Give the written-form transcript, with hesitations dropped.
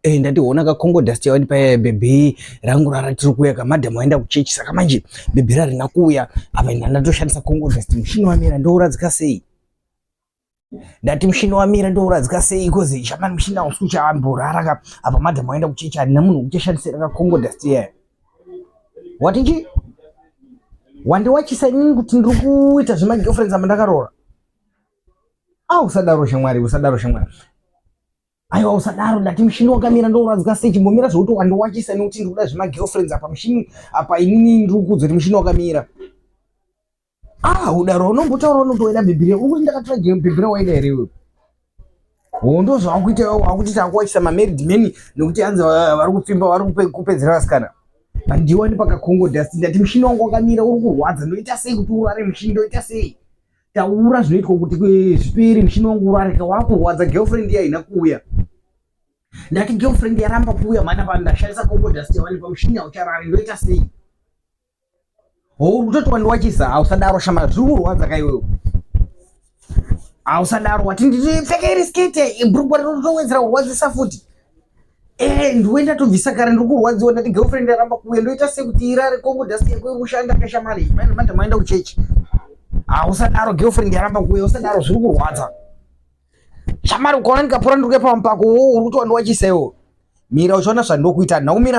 ndationa kakongo dust yawadi pa bebe rangu raratiri kuya kamadhamu aenda kuchechi. Saka manje bebe rarina kuya apa ndatoshandisa kongo dust. Mushini wamira ndouradzika sei? Ndati mushini wamira ndouradzika sei? Kozi shamani mushini ausi kuchamborara apa madhamu aenda kuchechi harina munhu uchashandisira kakongo dust iya. Watinji wandiwachisa inini kuti ndiri kuita zvemagirlfriends amandakaroora. Usadaro shamwari, usadaro shamwari. Aiwa usadaro, ndati mushini wakamira ndouradzika sei? Chimbomira zvokuti wandiwachisa nekuti ndiri kuda zvemagirlfriends apa mushini apa inini ndiri kuzoti mushini wakamira. Udaro unombotaura unondoenda bhibhiri uri ndakatora bhibhiri waida here iwe. Ndozvakuita wakuti takuwachisa mamarried men nekuti hanzi vari kupfimba vari kupedzera vasikana. Handiwani pakakongo dust. Ndati mushini wangu wakamira uri kurwadza. Ndoita sei kuti urare mushini? Ndoita sei? Taura zvinoitwa kuti zviperi mushini wangu urare. Wakurwadza girlfriend haina kuuya. Ndati girlfriend yaramba kuuya mana pandashandisa kongo dust yawani pamushini haucharari. Ndoita sei? Utoti wandiwachisa. Usadaro shama zviri kurwadza kaiwewe. Usadaro wati ndipfeke iri skete bhurukwa rinotowedzera kurwadzisa futi. Ndiwenda tobvisa kare ndiri kurwadziwa. Ndati girlfriend yaramba kuuya. Ndoita sei kuti irare kongo dust yako iri kushanda kashamari? Madhamu aenda kuchechi. Usadaro girlfriend yaramba kuuya. Usadaro zviri kurwadza. Shamari ukaona ndikapura ndiri kuya pamupako uri kuti wandiwachisa iwo. Mira uchiona zvandokuita naumira